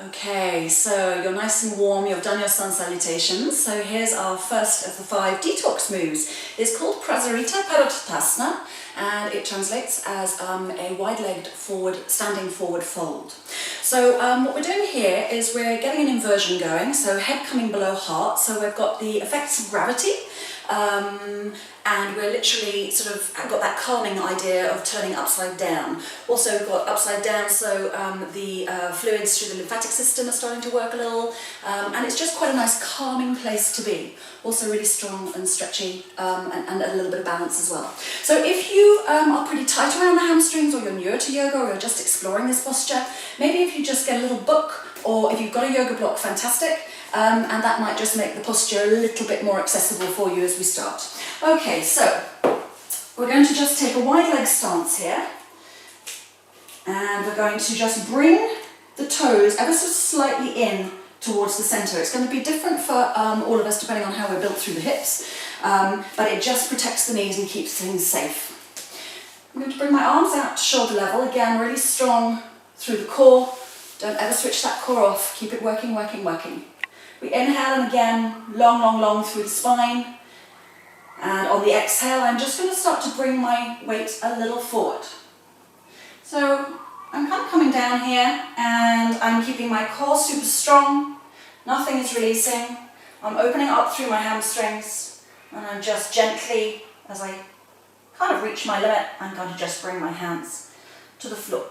Okay, so you're nice and warm, you've done your sun salutations, so here's our first of the 5 detox moves. It's called Prasarita, Padottanasana, and it translates as a wide-legged standing forward fold. So what we're doing here is we're getting an inversion going, so head coming below heart, so we've got the effects of gravity, and we're literally sort of got that calming idea of turning upside down. Also got upside down, so the fluids through the lymphatic system are starting to work a little, and it's just quite a nice calming place to be. Also really strong and stretchy, and a little bit of balance as well. So if you are pretty tight around the hamstrings, or you're newer to yoga, or you're just exploring this posture, maybe if you just get a little book, or if you've got a yoga block, fantastic. And that might just make the posture a little bit more accessible for you as we start. Okay, so we're going to just take a wide leg stance here, and we're going to just bring the toes ever so slightly in towards the centre. It's going to be different for all of us depending on how we're built through the hips, but it just protects the knees and keeps things safe. I'm going to bring my arms out to shoulder level, again really strong through the core. Don't ever switch that core off, keep it working, working, working. We inhale, and again, long, long, long through the spine. And on the exhale, I'm just going to start to bring my weight a little forward. So I'm kind of coming down here, and I'm keeping my core super strong. Nothing is releasing. I'm opening up through my hamstrings, and I'm just gently, as I kind of reach my limit, I'm going to just bring my hands to the floor.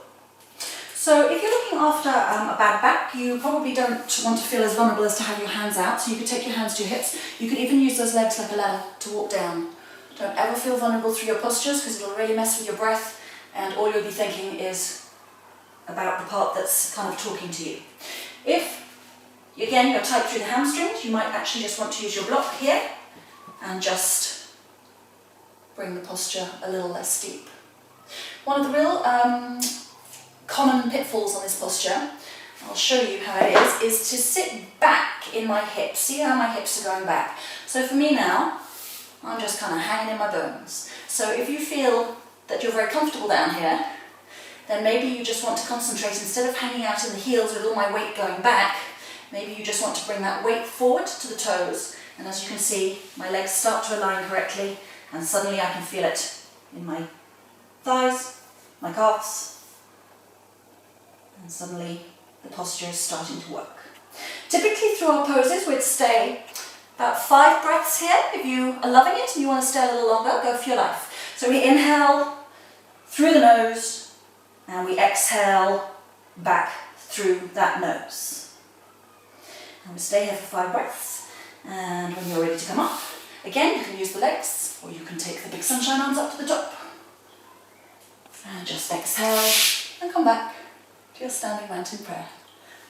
So if you're looking after a bad back, you probably don't want to feel as vulnerable as to have your hands out, so you could take your hands to your hips. You could even use those legs like a ladder to walk down. Don't ever feel vulnerable through your postures, because it'll really mess with your breath, and all you'll be thinking is about the part that's kind of talking to you. If, again, you're tight through the hamstrings, you might actually just want to use your block here, and just bring the posture a little less steep. One of the real common pitfalls on this posture, I'll show you how it is to sit back in my hips. See how my hips are going back? So for me now, I'm just kind of hanging in my bones. So if you feel that you're very comfortable down here, then maybe you just want to concentrate, instead of hanging out in the heels with all my weight going back, maybe you just want to bring that weight forward to the toes, and as you can see, my legs start to align correctly, and suddenly I can feel it in my thighs, my calves, and suddenly the posture is starting to work. Typically through our poses we'd stay about 5 breaths here. If you are loving it and you want to stay a little longer, go for your life. So we inhale through the nose, and we exhale back through that nose. And we stay here for 5 breaths, and when you're ready to come up, again you can use the legs, or you can take the big sunshine arms up to the top, and just exhale and come back to your standing mountain prayer.